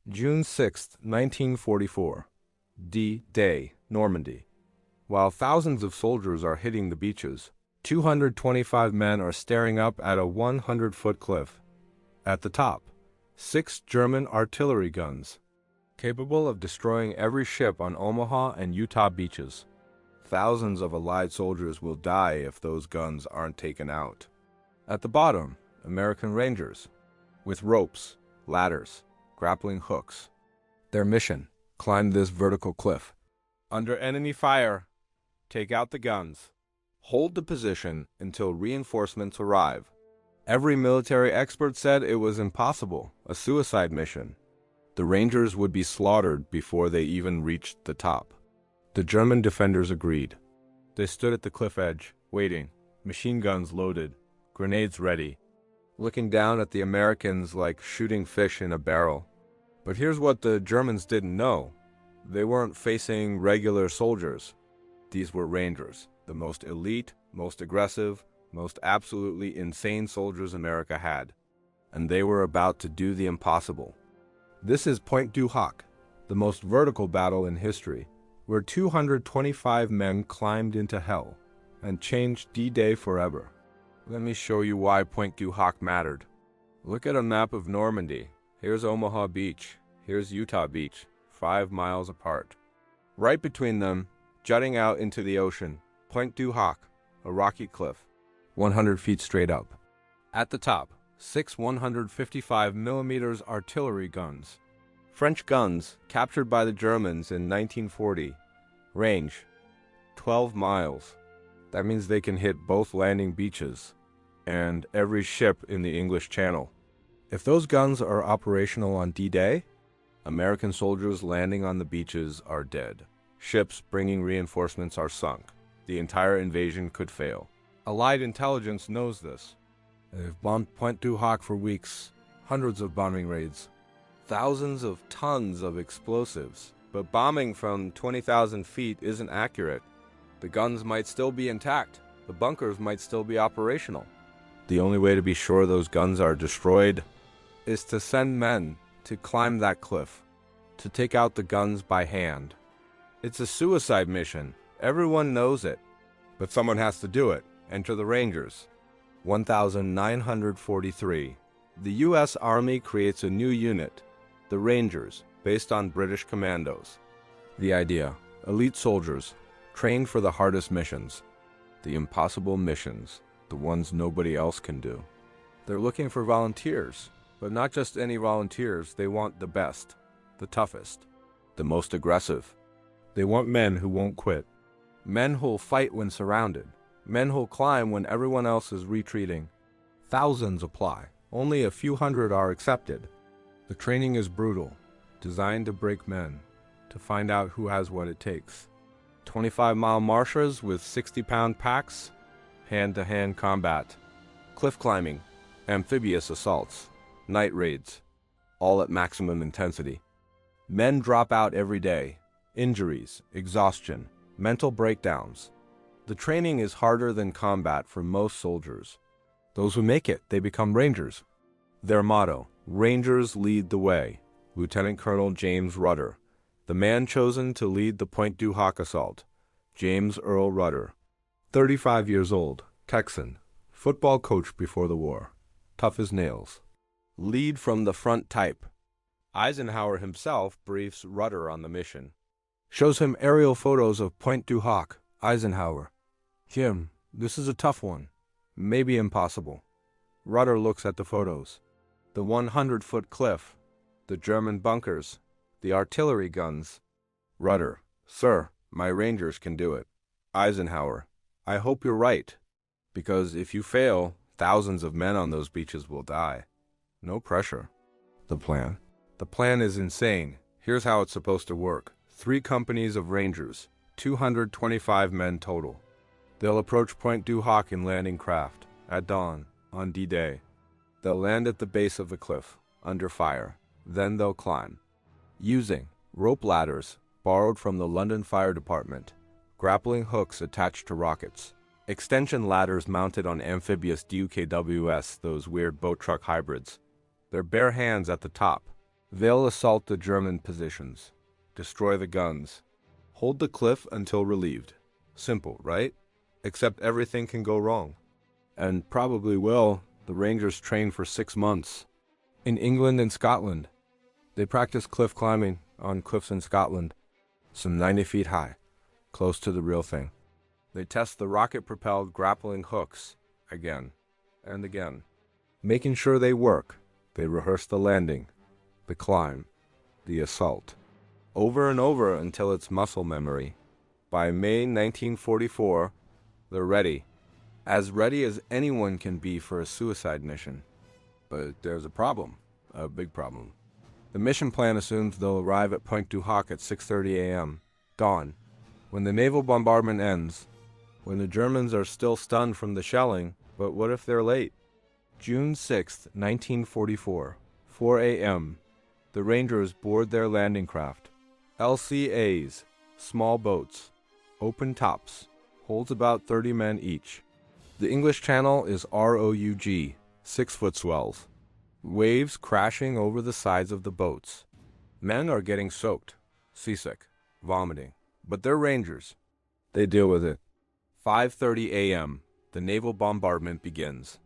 June 6, 1944. D-Day, Normandy. While thousands of soldiers are hitting the beaches, 225 men are staring up at a 100-foot cliff. At the top, 6 German artillery guns, capable of destroying every ship on Omaha and Utah beaches. Thousands of Allied soldiers will die if those guns aren't taken out. At the bottom, American Rangers, with ropes, ladders, grappling hooks. Their mission: climb this vertical cliff. Under enemy fire, take out the guns. Hold the position until reinforcements arrive. Every military expert said it was impossible, a suicide mission. The Rangers would be slaughtered before they even reached the top. The German defenders agreed. They stood at the cliff edge, waiting, machine guns loaded, grenades ready, looking down at the Americans like shooting fish in a barrel. But here's what the Germans didn't know. They weren't facing regular soldiers. These were Rangers, the most elite, most aggressive, most absolutely insane soldiers America had. And they were about to do the impossible. This is Pointe du Hoc, the most vertical battle in history, where 225 men climbed into hell and changed D-Day forever. Let me show you why Pointe du Hoc mattered. Look at a map of Normandy. Here's Omaha Beach. Here's Utah Beach, 5 miles apart. Right between them, jutting out into the ocean, Pointe du Hoc, a rocky cliff, 100 feet straight up. At the top, 6 155mm artillery guns. French guns captured by the Germans in 1940. Range, 12 miles. That means they can hit both landing beaches and every ship in the English Channel. If those guns are operational on D-Day, American soldiers landing on the beaches are dead. Ships bringing reinforcements are sunk. The entire invasion could fail. Allied intelligence knows this. They've bombed Pointe du Hoc for weeks, hundreds of bombing raids, thousands of tons of explosives. But bombing from 20,000 feet isn't accurate. The guns might still be intact. The bunkers might still be operational. The only way to be sure those guns are destroyed is to send men to climb that cliff, to take out the guns by hand. It's a suicide mission. Everyone knows it. But someone has to do it. Enter the Rangers. 1943. The U.S. Army creates a new unit, the Rangers, based on British commandos. The idea: elite soldiers, trained for the hardest missions, the impossible missions, the ones nobody else can do. They're looking for volunteers, but not just any volunteers. They want the best, the toughest, the most aggressive. They want men who won't quit, men who'll fight when surrounded, men who'll climb when everyone else is retreating. Thousands apply. Only a few hundred are accepted. The training is brutal, designed to break men, to find out who has what it takes. 25-mile marches with 60-pound packs, hand-to-hand combat, cliff climbing, amphibious assaults, night raids, all at maximum intensity. Men drop out every day. Injuries, exhaustion, mental breakdowns. The training is harder than combat for most soldiers. Those who make it, they become Rangers. Their motto: Rangers lead the way. Lieutenant Colonel James Rudder, the man chosen to lead the Pointe du Hoc assault. James Earl Rudder, 35 years old, Texan, football coach before the war, tough as nails. Lead from the front type. Eisenhower himself briefs Rudder on the mission. Shows him aerial photos of Pointe du Hoc. Eisenhower: Jim, this is a tough one. Maybe impossible. Rudder looks at the photos. The 100-foot cliff, the German bunkers, the artillery guns. Rudder: Sir, my Rangers can do it. Eisenhower: I hope you're right, because if you fail, thousands of men on those beaches will die. No pressure. The plan? The plan is insane. Here's how it's supposed to work. 3 companies of Rangers, 225 men total. They'll approach Pointe du Hoc in landing craft, at dawn, on D-Day. They'll land at the base of the cliff, under fire. Then they'll climb, using rope ladders borrowed from the London Fire Department, grappling hooks attached to rockets, extension ladders mounted on amphibious DUKWS, those weird boat truck hybrids. Their bare hands at the top, They'll assault the German positions, destroy the guns, hold the cliff until relieved. Simple, right? Except everything can go wrong. And probably will. The Rangers trained for 6 months. In England and Scotland. They practice cliff climbing on cliffs in Scotland, some 90 feet high, close to the real thing. They test the rocket-propelled grappling hooks again and again. Making sure they work, they rehearse the landing, the climb, the assault. Over and over until it's muscle memory. By May 1944, they're ready. As ready as anyone can be for a suicide mission. But there's a problem, a big problem. The mission plan assumes they'll arrive at Pointe du Hoc at 6:30 a.m., dawn, when the naval bombardment ends, when the Germans are still stunned from the shelling. But what if they're late? June 6, 1944, 4 a.m., the Rangers board their landing craft. LCAs, small boats, open tops, holds about 30 men each. The English Channel is ROUG, 6-foot swells. Waves crashing over the sides of the boats. Men are getting soaked, seasick, vomiting. But they're Rangers. They deal with it. 5:30 a.m., the naval bombardment begins.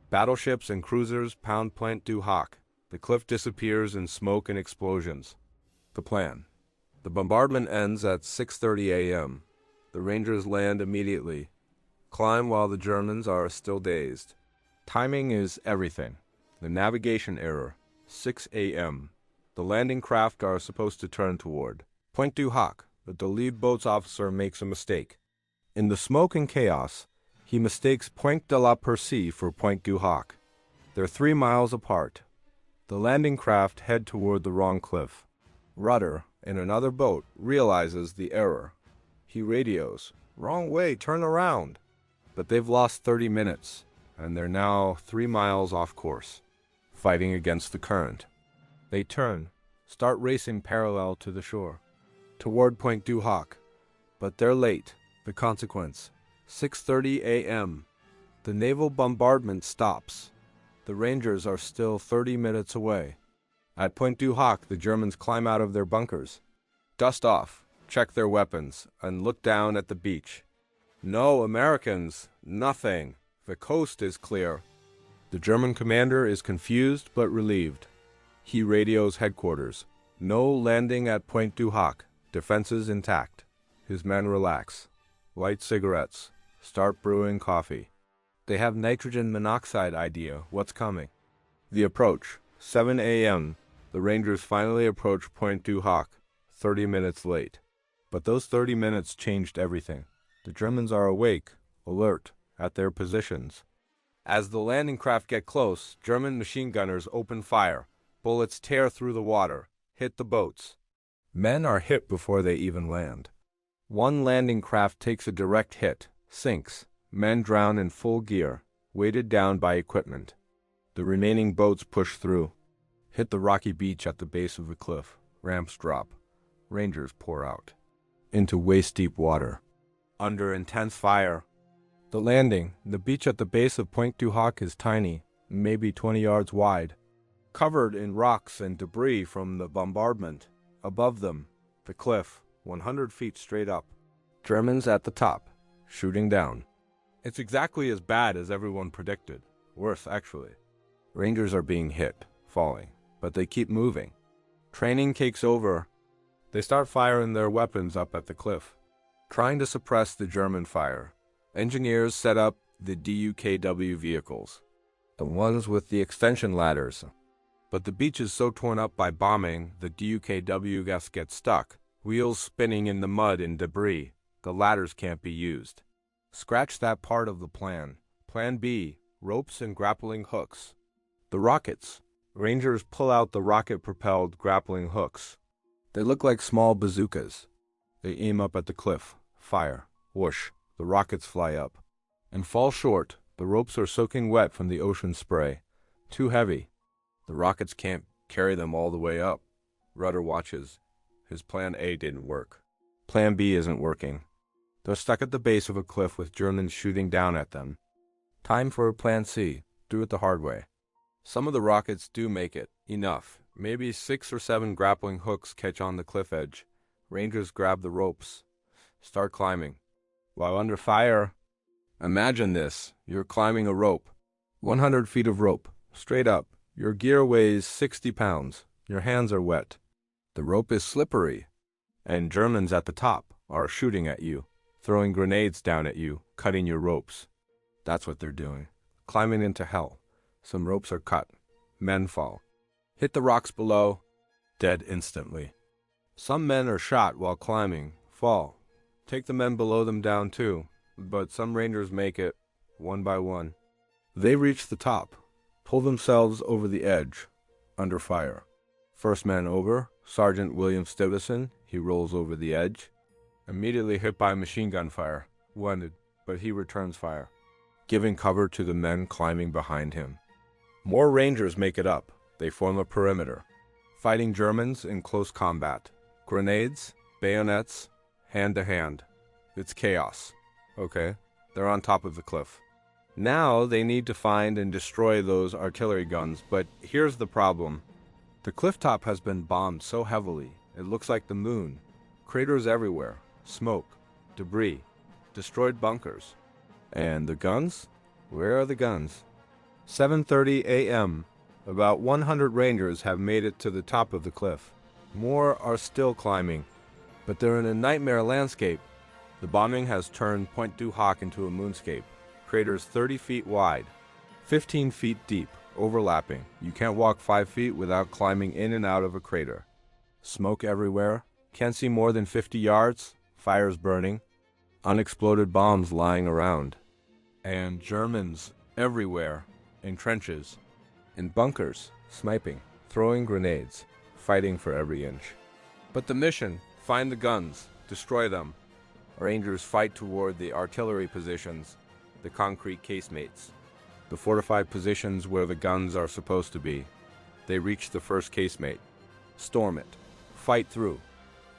Battleships and cruisers pound Pointe du Hoc. The cliff disappears in smoke and explosions. The plan. The bombardment ends at 6:30 a.m. The Rangers land immediately. Climb while the Germans are still dazed. Timing is everything. The navigation error, 6 a.m. The landing craft are supposed to turn toward Pointe du Hoc, but the lead boat's officer makes a mistake. In the smoke and chaos, he mistakes Pointe de la Percée for Pointe du Hoc. They're 3 miles apart. The landing craft head toward the wrong cliff. Rudder, in another boat, realizes the error. He radios, "Wrong way, turn around." But they've lost 30 minutes, and they're now 3 miles off course, fighting against the current. They turn, start racing parallel to the shore, toward Pointe du Hoc. But they're late. The consequence, 6:30 a.m. The naval bombardment stops. The Rangers are still 30 minutes away. At Pointe du Hoc, the Germans climb out of their bunkers, dust off, check their weapons, and look down at the beach. No Americans, nothing. The coast is clear. The German commander is confused but relieved. He radios headquarters. No landing at Pointe du Hoc. Defenses intact. His men relax. Light cigarettes. Start brewing coffee. They have nitrogen monoxide idea what's coming. The approach. 7 a.m. The Rangers finally approach Pointe du Hoc, 30 minutes late. But those 30 minutes changed everything. The Germans are awake, alert, at their positions. As the landing craft get close, German machine gunners open fire. Bullets tear through the water, hit the boats. Men are hit before they even land. One landing craft takes a direct hit, sinks. Men drown in full gear, weighted down by equipment. The remaining boats push through, hit the rocky beach at the base of the cliff. Ramps drop. Rangers pour out into waist-deep water. Under intense fire. The landing, the beach at the base of Pointe du Hoc is tiny, maybe 20 yards wide, covered in rocks and debris from the bombardment. Above them, the cliff, 100 feet straight up. Germans at the top, shooting down. It's exactly as bad as everyone predicted. Worse, actually. Rangers are being hit, falling, but they keep moving. Training takes over. They start firing their weapons up at the cliff, trying to suppress the German fire. Engineers set up the DUKW vehicles, the ones with the extension ladders. But the beach is so torn up by bombing, the DUKW guests get stuck, wheels spinning in the mud and debris. The ladders can't be used. Scratch that part of the plan. Plan B, ropes and grappling hooks. The rockets. Rangers pull out the rocket-propelled grappling hooks. They look like small bazookas. They aim up at the cliff. Fire. Whoosh. The rockets fly up. And fall short. The ropes are soaking wet from the ocean spray. Too heavy. The rockets can't carry them all the way up. Rudder watches. His plan A didn't work. Plan B isn't working. They're stuck at the base of a cliff with Germans shooting down at them. Time for Plan C. Do it the hard way. Some of the rockets do make it. Enough. Maybe 6 or 7 grappling hooks catch on the cliff edge. Rangers grab the ropes, start climbing. While under fire, imagine this. You're climbing a rope. 100 feet of rope, straight up. Your gear weighs 60 pounds. Your hands are wet. The rope is slippery. And Germans at the top are shooting at you, throwing grenades down at you, cutting your ropes. That's what they're doing. Climbing into hell. Some ropes are cut. Men fall. Hit the rocks below. Dead instantly. Some men are shot while climbing. Fall. Take the men below them down too. But some rangers make it, one by one. They reach the top. Pull themselves over the edge. Under fire. First man over, Sergeant William Stevison. He rolls over the edge. Immediately hit by machine gun fire. Wounded, but he returns fire, giving cover to the men climbing behind him. More rangers make it up. They form a perimeter, fighting Germans in close combat. Grenades, bayonets, hand-to-hand. It's chaos. Okay, they're on top of the cliff. Now they need to find and destroy those artillery guns, but here's the problem. The cliff top has been bombed so heavily, it looks like the moon. Craters everywhere, smoke, debris, destroyed bunkers. And the guns? Where are the guns? 7:30 a.m. About 100 rangers have made it to the top of the cliff. More are still climbing, but they're in a nightmare landscape. The bombing has turned Pointe du Hoc into a moonscape. Craters 30 feet wide, 15 feet deep, overlapping. You can't walk 5 feet without climbing in and out of a crater. Smoke everywhere. Can't see more than 50 yards. Fires burning. Unexploded bombs lying around. And Germans everywhere, in trenches, in bunkers, sniping, throwing grenades, fighting for every inch. But the mission, find the guns, destroy them. Rangers fight toward the artillery positions, the concrete casemates, the fortified positions where the guns are supposed to be. They reach the first casemate, storm it, fight through,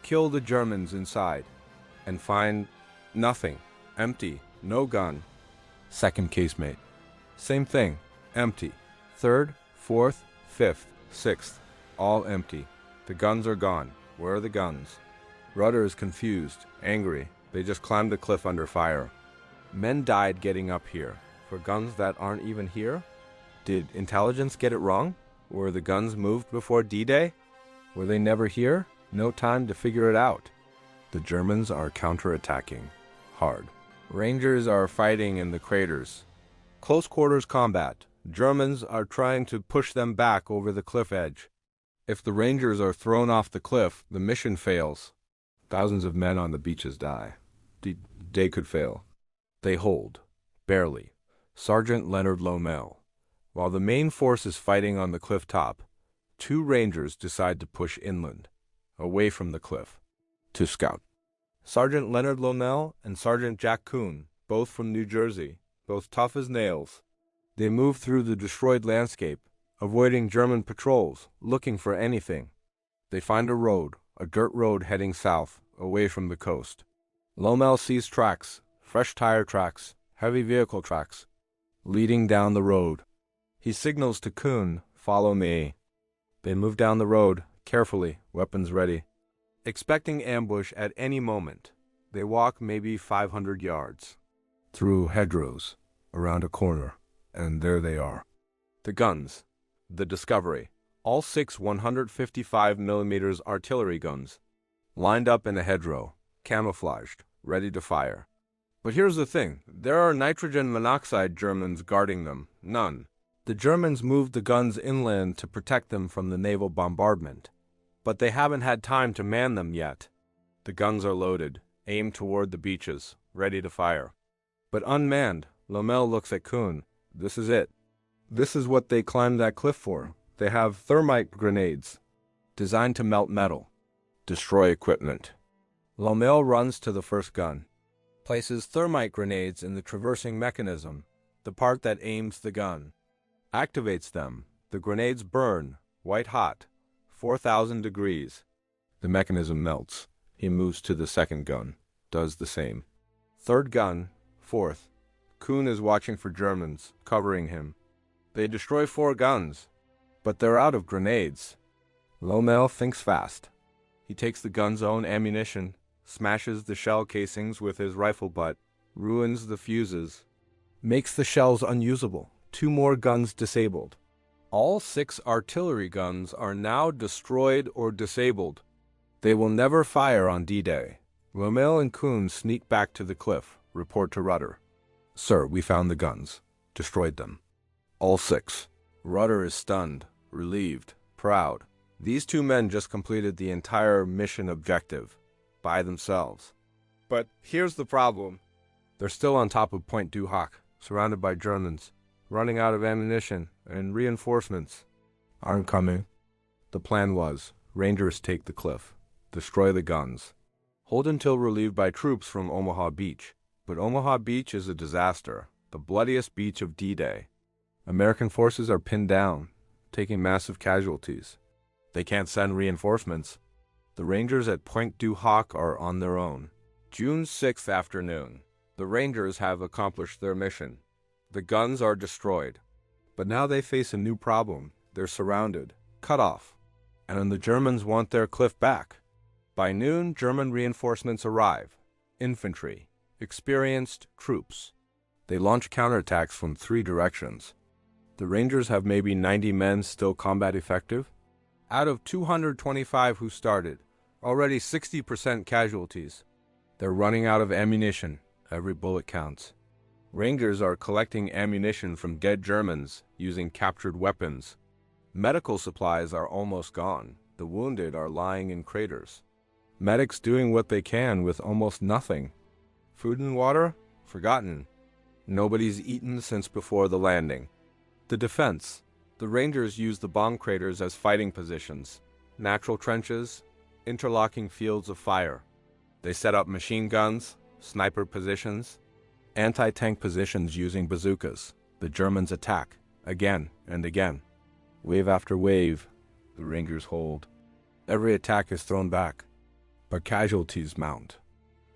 kill the Germans inside, and find nothing, empty, no gun. Second casemate, same thing, empty. Third, fourth, fifth, sixth, all empty. The guns are gone. Where are the guns? Rudder is confused, angry. They just climbed the cliff under fire. Men died getting up here, for guns that aren't even here? Did intelligence get it wrong? Were the guns moved before D-Day? Were they never here? No time to figure it out. The Germans are counterattacking. Hard. Rangers are fighting in the craters. Close quarters combat. Germans are trying to push them back over the cliff edge. If the Rangers are thrown off the cliff, the mission fails. Thousands of men on the beaches die. They could fail. They hold. Barely. Sergeant Leonard Lomel. While the main force is fighting on the cliff top, 2 Rangers decide to push inland, away from the cliff, to scout. Sergeant Leonard Lomel and Sergeant Jack Kuhn, both from New Jersey, both tough as nails. They move through the destroyed landscape, avoiding German patrols, looking for anything. They find a road, a dirt road heading south, away from the coast. Lomel sees tracks, fresh tire tracks, heavy vehicle tracks, leading down the road. He signals to Kuhn, "Follow me." They move down the road, carefully, weapons ready, expecting ambush at any moment. They walk maybe 500 yards, through hedgerows, around a corner, and there they are. The guns. The Discovery. All 6 155mm artillery guns, lined up in a hedgerow, camouflaged, ready to fire. But here's the thing. There are nitrogen monoxide Germans guarding them. None. The Germans moved the guns inland to protect them from the naval bombardment. But they haven't had time to man them yet. The guns are loaded, aimed toward the beaches, ready to fire. But unmanned, Lomel looks at Kuhn. This is it. This is what they climbed that cliff for. They have thermite grenades, designed to melt metal, destroy equipment. Lomel runs to the first gun, places thermite grenades in the traversing mechanism, the part that aims the gun, activates them. The grenades burn, white hot, 4,000 degrees. The mechanism melts. He moves to the second gun, does the same. Third gun, fourth. Kuhn is watching for Germans, covering him. They destroy 4 guns, but they're out of grenades. Lommel thinks fast. He takes the gun's own ammunition, smashes the shell casings with his rifle butt, ruins the fuses, makes the shells unusable. 2 more guns disabled. All 6 artillery guns are now destroyed or disabled. They will never fire on D-Day. Lommel and Kuhn sneak back to the cliff, report to Rudder. Sir, we found the guns. Destroyed them. All 6. Rudder is stunned, relieved, proud. These 2 men just completed the entire mission objective, by themselves. But here's the problem. They're still on top of Pointe du Hoc, surrounded by Germans, running out of ammunition, and reinforcements aren't coming. The plan was, Rangers take the cliff, destroy the guns, hold until relieved by troops from Omaha Beach. But Omaha Beach is a disaster, the bloodiest beach of D-Day. American forces are pinned down, taking massive casualties. They can't send reinforcements. The Rangers at Pointe du Hoc are on their own. June 6th afternoon. The Rangers have accomplished their mission. The guns are destroyed. But now they face a new problem. They're surrounded, cut off, and the Germans want their cliff back. By noon, German reinforcements arrive. Infantry, experienced troops. They launch counterattacks from 3 directions. The Rangers have maybe 90 men still combat effective. Out of 225 who started, already 60% casualties. They're running out of ammunition. Every bullet counts. Rangers are collecting ammunition from dead Germans using captured weapons. Medical supplies are almost gone. The wounded are lying in craters. Medics doing what they can with almost nothing. Food and water? Forgotten. Nobody's eaten since before the landing. The defense. The Rangers use the bomb craters as fighting positions. Natural trenches, interlocking fields of fire. They set up machine guns, sniper positions, anti-tank positions using bazookas. The Germans attack, again and again. Wave after wave, the Rangers hold. Every attack is thrown back, but casualties mount.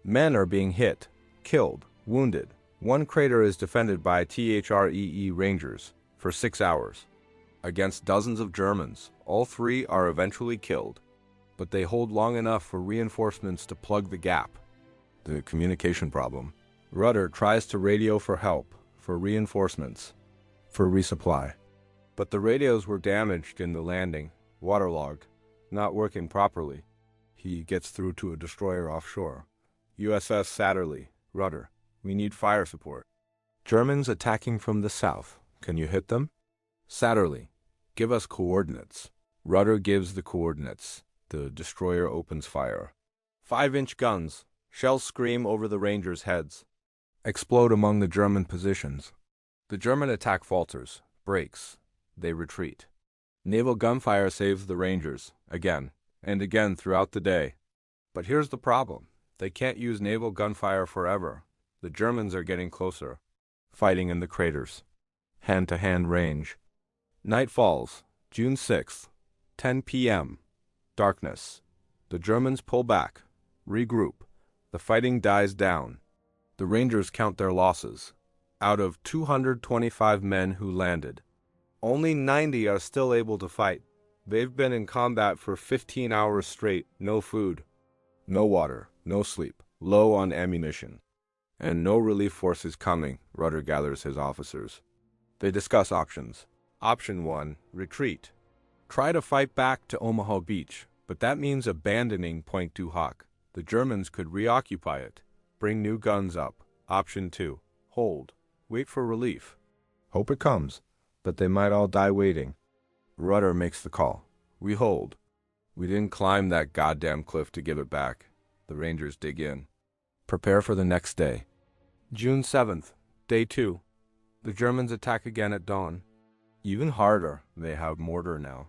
Men are being hit, killed, wounded. One crater is defended by THREE Rangers for 6 hours. Against dozens of Germans, all 3 are eventually killed, but they hold long enough for reinforcements to plug the gap. The communication problem. Rudder tries to radio for help, for reinforcements, for resupply. But the radios were damaged in the landing, waterlogged, not working properly. He gets through to a destroyer offshore. USS Satterley, Rudder, we need fire support. Germans attacking from the south. Can you hit them? Satterley, give us coordinates. Rudder gives the coordinates. The destroyer opens fire. 5-inch guns. Shells scream over the Rangers' heads. Explode among the German positions. The German attack falters, breaks. They retreat. Naval gunfire saves the Rangers, again and again throughout the day. But here's the problem. They can't use naval gunfire forever. The Germans are getting closer, fighting in the craters. Hand-to-hand range. Night falls, June 6th, 10 p.m. Darkness. The Germans pull back, regroup. The fighting dies down. The Rangers count their losses. Out of 225 men who landed, only 90 are still able to fight. They've been in combat for 15 hours straight, no food, no water, no sleep, low on ammunition. And no relief forces coming, Rudder gathers his officers. They discuss options. Option 1, retreat. Try to fight back to Omaha Beach, but that means abandoning Pointe du Hoc. The Germans could reoccupy it, bring new guns up. Option 2, hold, wait for relief. Hope it comes, but they might all die waiting. Rudder makes the call. We hold. We didn't climb that goddamn cliff to give it back. The Rangers dig in. Prepare for the next day. June 7th, day 2. The Germans attack again at dawn. Even harder, they have mortar now.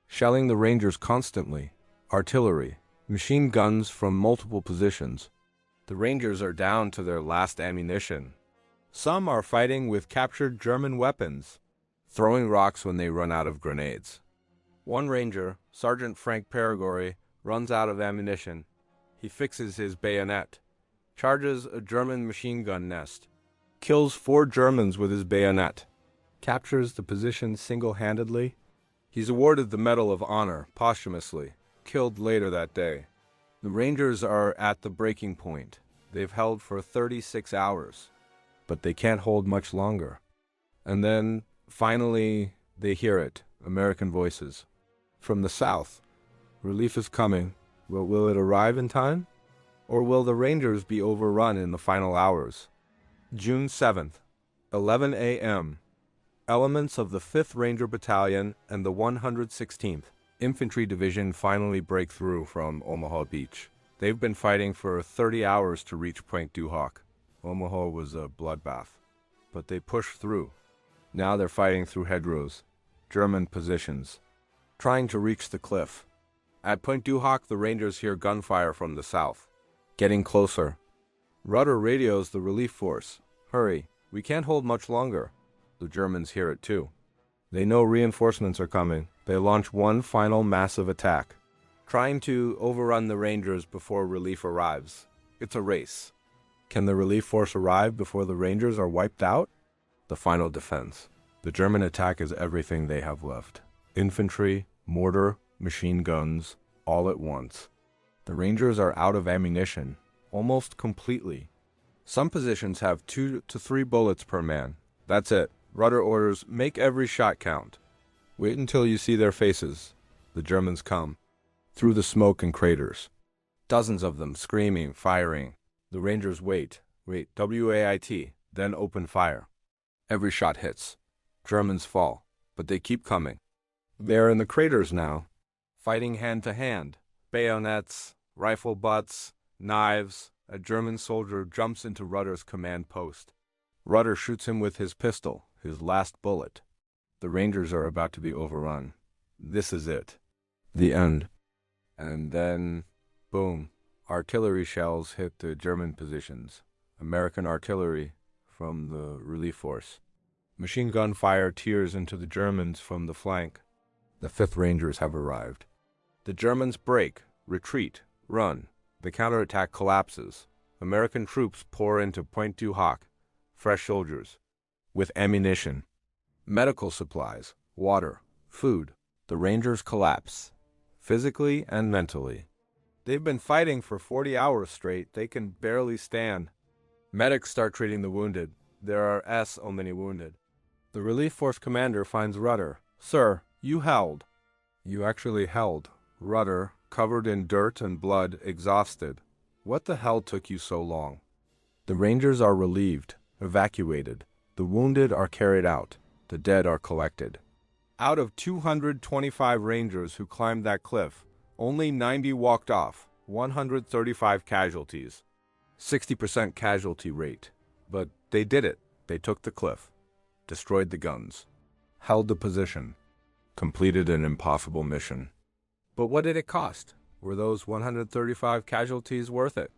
Shelling the Rangers constantly. Artillery, machine guns from multiple positions. The Rangers are down to their last ammunition. Some are fighting with captured German weapons, throwing rocks when they run out of grenades. One Ranger, Sergeant Frank Perigori, runs out of ammunition. He fixes his bayonet, charges a German machine gun nest, kills 4 Germans with his bayonet, captures the position single-handedly. He's awarded the Medal of Honor posthumously, killed later that day. The Rangers are at the breaking point. They've held for 36 hours, but they can't hold much longer. And then, finally, they hear it, American voices. From the south, relief is coming. Will it arrive in time? Or will the Rangers be overrun in the final hours? June 7th, 11 a.m. Elements of the 5th Ranger Battalion and the 116th Infantry Division finally break through from Omaha Beach. They've been fighting for 30 hours to reach Pointe du Hoc. Omaha was a bloodbath, but they pushed through. Now they're fighting through hedgerows, German positions, trying to reach the cliff. At Pointe du Hoc, the Rangers hear gunfire from the south. Getting closer. Rudder radios the relief force. Hurry, we can't hold much longer. The Germans hear it too. They know reinforcements are coming. They launch one final massive attack, trying to overrun the Rangers before relief arrives. It's a race. Can the relief force arrive before the Rangers are wiped out? The final defense. The German attack is everything they have left. Infantry, mortar, machine guns, all at once. The Rangers are out of ammunition, almost completely. Some positions have 2 to 3 bullets per man. That's it. Rudder orders, make every shot count. Wait until you see their faces. The Germans come, through the smoke and craters. Dozens of them screaming, firing. The Rangers wait, W-A-I-T, then open fire. Every shot hits. Germans fall, but they keep coming. They're in the craters now, fighting hand to hand. Bayonets, rifle butts, knives. A German soldier jumps into Rudder's command post. Rudder shoots him with his pistol, his last bullet. The Rangers are about to be overrun. This is it. The end. And then, boom, artillery shells hit the German positions. American artillery from the relief force. Machine gun fire tears into the Germans from the flank. The 5th Rangers have arrived. The Germans break, retreat, run. The counterattack collapses. American troops pour into Pointe du Hoc. Fresh soldiers, with ammunition, medical supplies, water, food. The Rangers collapse, physically and mentally. They've been fighting for 40 hours straight. They can barely stand. Medics start treating the wounded. There are so many wounded. The relief force commander finds Rudder. Sir, you held. You actually held. Rudder, covered in dirt and blood, exhausted. What the hell took you so long? The Rangers are relieved, evacuated. The wounded are carried out. The dead are collected. Out of 225 Rangers who climbed that cliff, only 90 walked off, 135 casualties. 60% casualty rate. But they did it. They took the cliff, destroyed the guns, held the position, completed an impossible mission. But what did it cost? Were those 135 casualties worth it?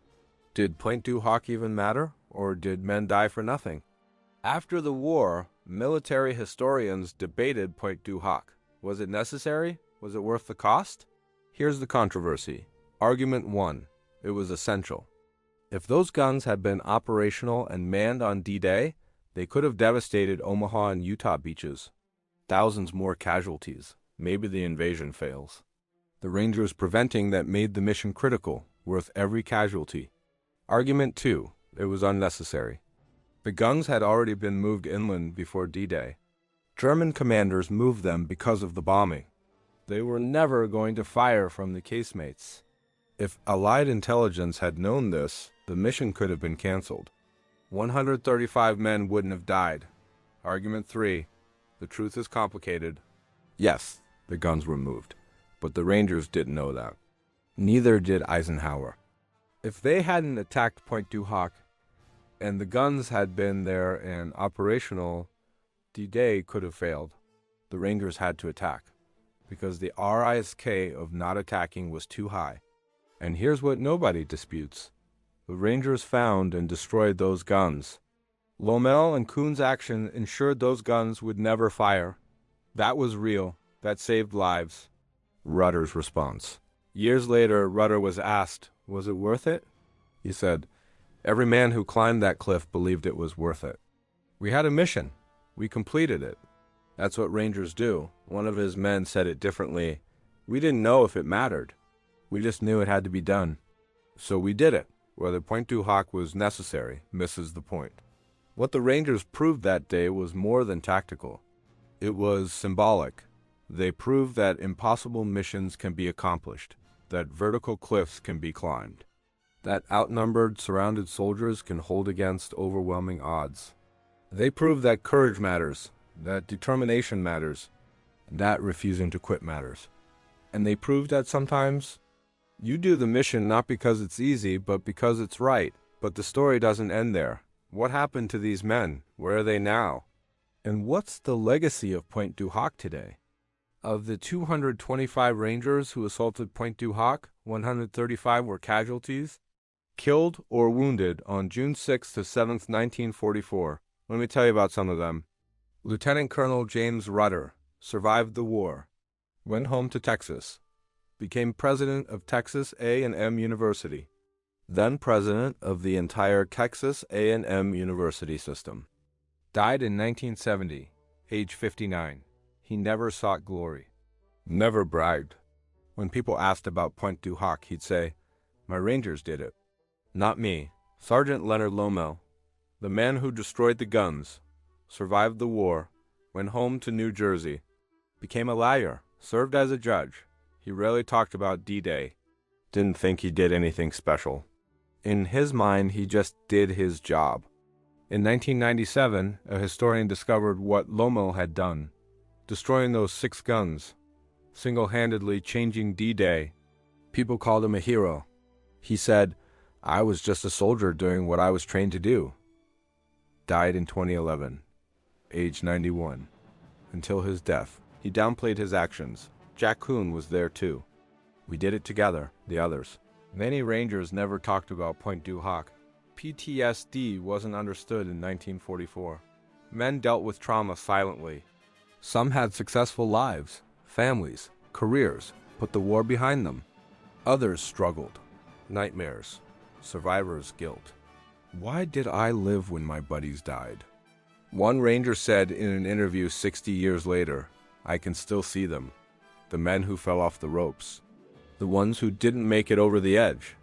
Did Pointe du Hoc even matter, or did men die for nothing? After the war, military historians debated Pointe du Hoc. Was it necessary? Was it worth the cost? Here's the controversy. Argument 1. It was essential. If those guns had been operational and manned on D-Day, they could have devastated Omaha and Utah beaches. Thousands more casualties. Maybe the invasion fails. The Rangers preventing that made the mission critical, worth every casualty. Argument 2. It was unnecessary. The guns had already been moved inland before D-Day. German commanders moved them because of the bombing. They were never going to fire from the casemates. If Allied intelligence had known this, the mission could have been canceled. 135 men wouldn't have died. Argument 3. The truth is complicated. Yes, the guns were moved, but the Rangers didn't know that. Neither did Eisenhower. If they hadn't attacked Pointe du Hoc, and the guns had been there and operational, D-Day could have failed. The Rangers had to attack, because the risk of not attacking was too high. And here's what nobody disputes. The Rangers found and destroyed those guns. Lommel and Kuhn's action ensured those guns would never fire. That was real. That saved lives. Rudder's response. Years later, Rudder was asked, was it worth it? He said, every man who climbed that cliff believed it was worth it. We had a mission. We completed it. That's what Rangers do. One of his men said it differently. We didn't know if it mattered. We just knew it had to be done. So we did it. Whether Pointe du Hoc was necessary misses the point. What the Rangers proved that day was more than tactical. It was symbolic. They proved that impossible missions can be accomplished, that vertical cliffs can be climbed, that outnumbered, surrounded soldiers can hold against overwhelming odds. They proved that courage matters, that determination matters, and that refusing to quit matters. And they proved that sometimes you do the mission not because it's easy, but because it's right. But the story doesn't end there. What happened to these men? Where are they now? And what's the legacy of Pointe du Hoc today? Of the 225 Rangers who assaulted Pointe du Hoc, 135 were casualties, killed or wounded on June 6th to 7th, 1944. Let me tell you about some of them. Lieutenant Colonel James Rutter survived the war, went home to Texas, became president of Texas A&M University, then president of the entire Texas A&M University system. Died in 1970, age 59. He never sought glory, never bragged. When people asked about Pointe du Hoc, he'd say, "My Rangers did it. Not me." Sergeant Leonard Lomel, the man who destroyed the guns, survived the war, went home to New Jersey, became a lawyer, served as a judge. He rarely talked about D-Day, didn't think he did anything special. In his mind, he just did his job. In 1997, a historian discovered what Lomel had done, destroying those 6 guns, single-handedly changing D-Day. People called him a hero. He said, "I was just a soldier doing what I was trained to do." Died in 2011, age 91. Until his death, he downplayed his actions. Jack Kuhn was there too. We did it together, the others. Many Rangers never talked about Pointe du Hoc. PTSD wasn't understood in 1944. Men dealt with trauma silently. Some had successful lives, families, careers, put the war behind them. Others struggled. Nightmares, survivor's guilt. Why did I live when my buddies died? One Ranger said in an interview 60 years later, "I can still see them. The men who fell off the ropes. The ones who didn't make it over the edge.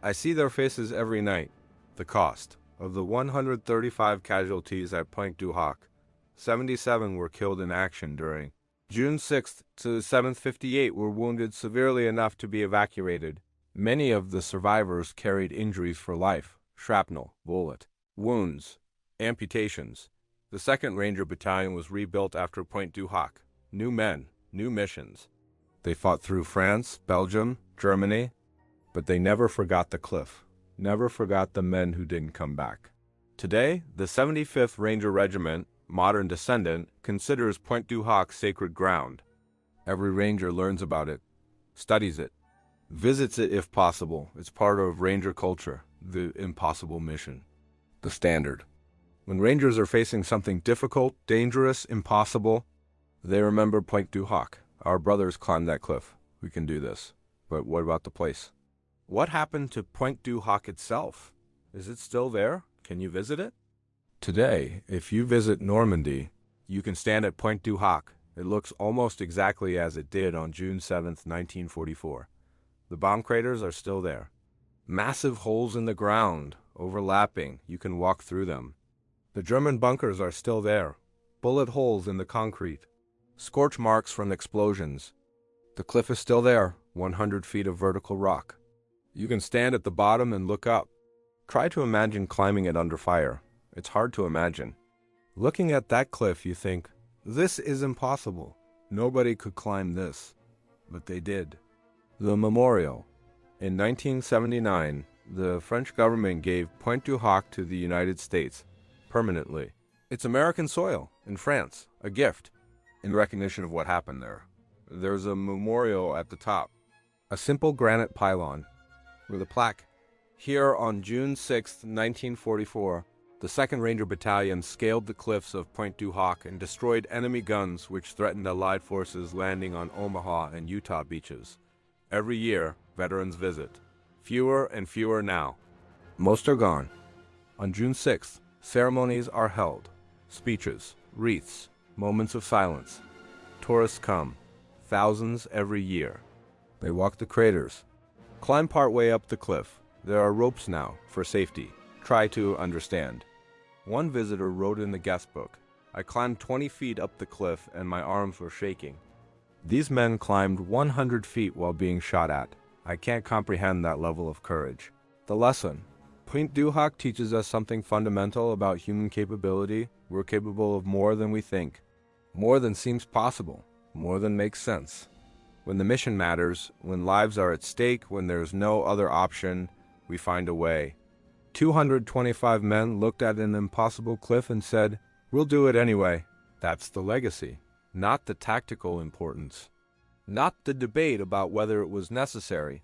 I see their faces every night." The cost of the 135 casualties at Pointe du Hoc, 77 were killed in action during June 6th to 7th 58 were wounded severely enough to be evacuated. Many of the survivors carried injuries for life, shrapnel, bullet, wounds, amputations. The 2nd Ranger Battalion was rebuilt after Pointe du Hoc. New men, new missions. They fought through France, Belgium, Germany, but they never forgot the cliff, never forgot the men who didn't come back. Today, the 75th Ranger Regiment, modern descendant, considers Pointe du Hoc sacred ground. Every Ranger learns about it, studies it, visits it if possible. It's part of Ranger culture, the impossible mission, the standard. When Rangers are facing something difficult, dangerous, impossible, they remember Pointe du Hoc. Our brothers climbed that cliff. We can do this. But what about the place? What happened to Pointe du Hoc itself? Is it still there? Can you visit it? Today, if you visit Normandy, you can stand at Pointe du Hoc. It looks almost exactly as it did on June 7th, 1944. The bomb craters are still there. Massive holes in the ground, overlapping. You can walk through them. The German bunkers are still there. Bullet holes in the concrete. Scorch marks from explosions. The cliff is still there, 100 feet of vertical rock. You can stand at the bottom and look up. Try to imagine climbing it under fire. It's hard to imagine. Looking at that cliff, you think, this is impossible. Nobody could climb this. But they did. The memorial. In 1979, the French government gave Pointe du Hoc to the United States, permanently. It's American soil, in France, a gift, in recognition of what happened there. There's a memorial at the top, a simple granite pylon, with a plaque. Here on June 6, 1944, the 2nd Ranger Battalion scaled the cliffs of Pointe du Hoc and destroyed enemy guns which threatened Allied forces landing on Omaha and Utah beaches. Every year, veterans visit. Fewer and fewer now. Most are gone. On June 6th, ceremonies are held. Speeches, wreaths, Moments of silence. Tourists come, thousands every year. They walk the craters, climb part way up the cliff. There are ropes now, for safety. Try to understand. One visitor wrote in the guest book, "I climbed 20 feet up the cliff and my arms were shaking." These men climbed 100 feet while being shot at. I can't comprehend that level of courage. The lesson. Pointe du Hoc teaches us something fundamental about human capability. We're capable of more than we think. More than seems possible. More than makes sense. When the mission matters, when lives are at stake, when there's no other option, we find a way. 225 men looked at an impossible cliff and said, "We'll do it anyway." That's the legacy, not the tactical importance, not the debate about whether it was necessary.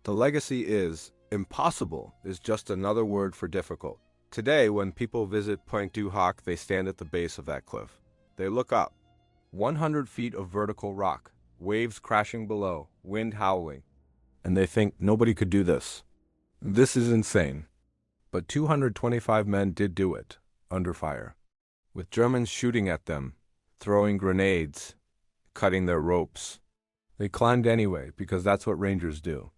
The legacy is, impossible is just another word for difficult. Today, when people visit Pointe du Hoc, they stand at the base of that cliff. They look up. 100 feet of vertical rock, waves crashing below, wind howling. And they think nobody could do this. This is insane. But 225 men did do it, under fire, with Germans shooting at them, throwing grenades, cutting their ropes. They climbed anyway, because that's what Rangers do.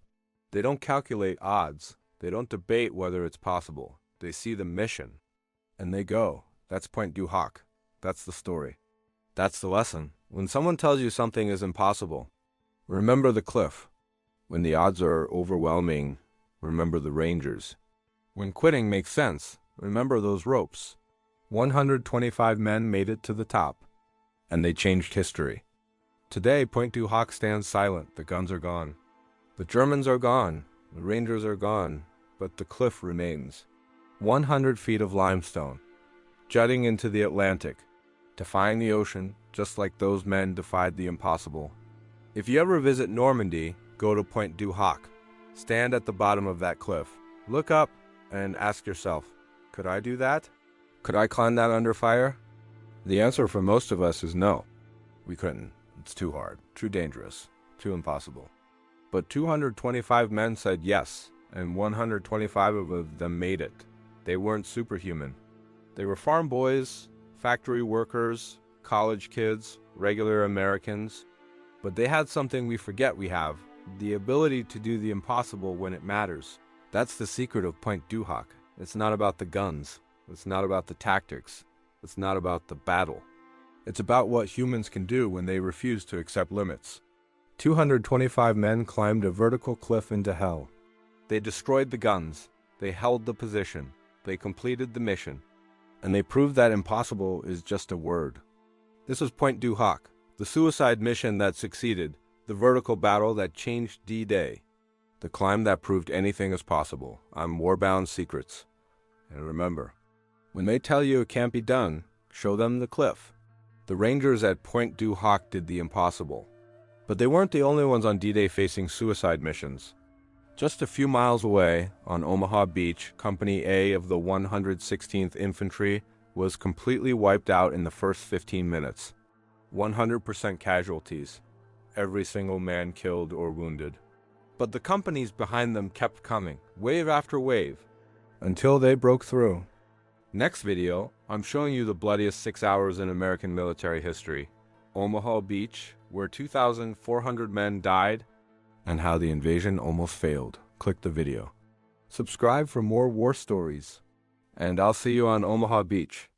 They don't calculate odds. They don't debate whether it's possible. They see the mission, and they go. That's Pointe du Hoc. That's the story. That's the lesson. When someone tells you something is impossible, remember the cliff. When the odds are overwhelming, remember the Rangers. When quitting makes sense, remember those ropes. 125 men made it to the top, and they changed history. Today, Pointe du Hoc stands silent. The guns are gone. The Germans are gone. The Rangers are gone. But the cliff remains. 100 feet of limestone, jutting into the Atlantic, defying the ocean, just like those men defied the impossible. If you ever visit Normandy, go to Pointe du Hoc. Stand at the bottom of that cliff. Look up and ask yourself, could I do that? Could I climb that under fire? The answer for most of us is no. We couldn't. It's too hard, too dangerous, too impossible. But 225 men said yes, and 125 of them made it. They weren't superhuman. They were farm boys, factory workers, college kids, regular Americans. But they had something we forget we have, the ability to do the impossible when it matters. That's the secret of Pointe du Hoc. It's not about the guns. It's not about the tactics. It's not about the battle. It's about what humans can do when they refuse to accept limits. 225 men climbed a vertical cliff into hell. They destroyed the guns. They held the position. They completed the mission. And they proved that impossible is just a word. This was Pointe du Hoc, the suicide mission that succeeded, the vertical battle that changed D-Day. The climb that proved anything is possible. I'm Warbound Secrets. And remember, when they tell you it can't be done, show them the cliff. The Rangers at Pointe du Hoc did the impossible. But they weren't the only ones on D-Day facing suicide missions. Just a few miles away, on Omaha Beach, Company A of the 116th Infantry was completely wiped out in the first 15 minutes. 100% casualties. Every single man killed or wounded. But the companies behind them kept coming, wave after wave, until they broke through. Next video, I'm showing you the bloodiest 6 hours in American military history. Omaha Beach, where 2,400 men died, and how the invasion almost failed. Click the video. Subscribe for more war stories. And I'll see you on Omaha Beach.